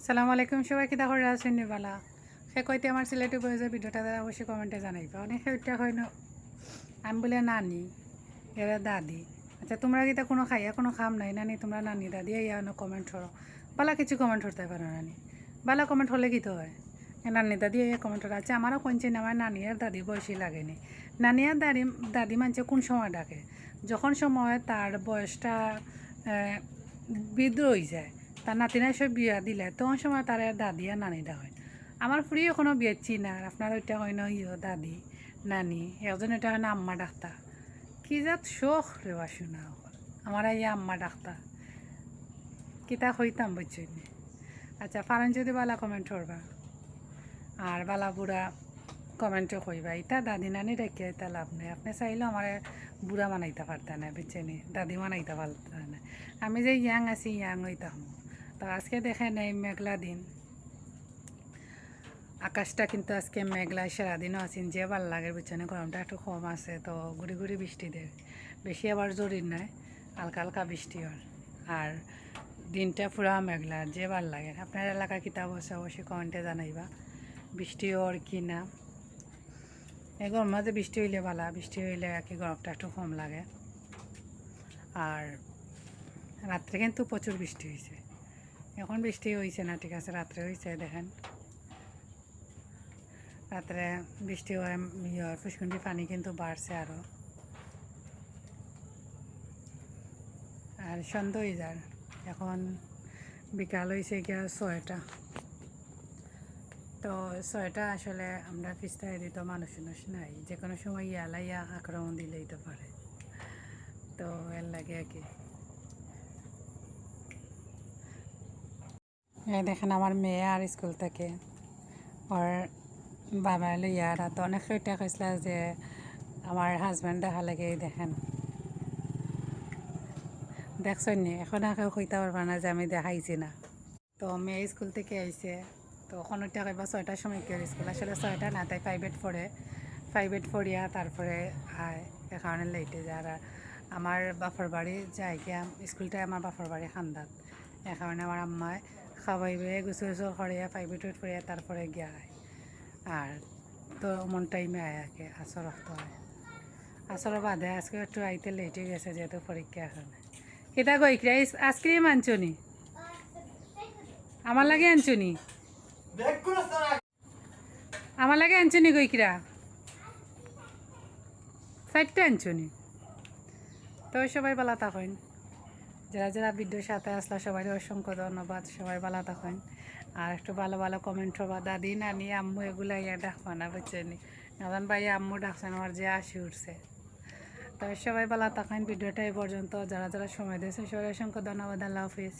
সালামু আলাইকুম সবাই কিতা করে আছেন নিবালা সে কইতে আমার সিলেটি বয়ে ভিডিওটা তারা অবশ্যই কমেন্টে জানাইবা অনেক সেটা হয় না আমি বলে নানি এরা দাদি আচ্ছা তোমরা কিতা কোনো খাইয়া কোনো খাম নাই নানি তোমরা নানি দাদি ইয়া কমেন্ট করো বালা কিছু কমেন্ট করতে পারো নানি বালা কমেন্ট হলে কি তো হয় নানি দাদি এই কমেন্ট করে আচ্ছা আমারও কইছেন আমার নানি আর দাদি বয়সী লাগেনি নানি আর দাদি দাদি মানছে কোন সময় ডাকে যখন সময় তার বয়সটা বৃদ্ধ হয়ে যায় তার নাতিনা সব বিয়া দিলে তখন সময় তার দাদি আর নানিটা হয় আমার ফুরিও কোনো বিয়েছি না আর আপনার ওইটা হয় না ইয়ে দাদি নানি একজন এটা হয় না আম্মা ডাক্তার কি যাত শোক রেবা শোনা আমার এই আম্মা ডাক্তার কিতা হইতাম বুঝছেন আচ্ছা ফারান যদি বালা কমেন্ট করবা আর বালা বুড়া কমেন্টও কইবা ইতা দাদি নানি রেখে এটা লাভ নেই আপনি চাইলেও আমার বুড়া বানাইতে পারতেন না বুঝছেনি দাদি বানাইতে পারতেন না আমি যে ইয়াং আছি ইয়াং হইতাম তো আজকে দেখেন এই মেঘলা দিন আকাশটা কিন্তু আজকে মেঘলা সারাদিনও আছেন যে ভাল লাগে বুঝছেন গরমটা একটু কম আছে তো ঘুরি ঘুরি বৃষ্টি দেয় বেশি আবার জরুরি নাই হালকা হালকা বৃষ্টি হয় আর দিনটা পুরা মেঘলা যে ভাল লাগে আপনার এলাকার কিতাব আছে অবশ্যই কমেন্টে জানাইবা বৃষ্টি ওর কি না এই গরম মাঝে বৃষ্টি হইলে ভালা বৃষ্টি হইলে আর কি গরমটা একটু কম লাগে আর রাত্রে কিন্তু প্রচুর বৃষ্টি হয়েছে এখন বৃষ্টি হয়েছে না ঠিক আছে রাত্রে হয়েছে দেখেন রাত্রে বৃষ্টি হয় ফুসকুন্ডি পানি কিন্তু বাড়ছে আরও আর সন্ধ্যা হয়ে যায় এখন বিকাল হয়েছে গিয়া 6টা তো 6টা আসলে আমরা ফিস্তায় দিত মানুষ নাই যে কোনো সময় ইয়ালাইয়া আক্রমণ দিলেই তো পারে তো এর লাগে আর কি এই দেখেন আমার মেয়ে আর স্কুল থেকে ওর বাবা এলো ইয়ারা তো অনেক সেটা কৈছিল যে আমার হাজব্যান্ড দেখা লাগে দেখেন দেখছেন নি এখন আর কেউ কইতে পারবা না যে আমি দেখাইছি না তো মেয়ে স্কুল থেকে আইছে তো ওখানটা কইবা 6টার সময় কি স্কুল আসলে 6টা না তাই প্রাইভেট পড়িয়া তারপরে আয় এ কারণে লেটে যায় আর আমার বাপর বাড়ি যাই গিয়া স্কুলটাই আমার বাপর বাড়ি খান্দাত এ কারণে আমার আম্মায় খাওয়াইবে গুছল করিয়া প্রাইভেট পড়িয়া তারপরে গিয়া আয় আর তো মন টাইমে আয় আগে আসর রক্ত হয় আসর বাদে আজকে একটু আইতে লেটে গেছে যেহেতু পরীক্ষা এখন কিতা কই আইসক্রিম আনছনি আমার লাগে আনছনি আমার লাগে আনছনি কইকিরা 4টা আনছনি তো সবাই ভালো থাকেন যারা যারা ভিডিওর সাথে আসলা সবাই অসংখ্য ধন্যবাদ সবাই ভালো থাকেন আর একটু ভালো ভালো কমেন্ট হবা দাদি নানি আম্মু এগুলা ইয়া ডাকবা না বুঝছেনি নাজান ভাই আম্মু ডাকছেন আমার যে আসি উঠছে তো সবাই ভালো থাকেন ভিডিওটা এই পর্যন্ত যারা যারা সময় দিয়েছে সবাই অসংখ্য ধন্যবাদ আল্লাহ হাফিজ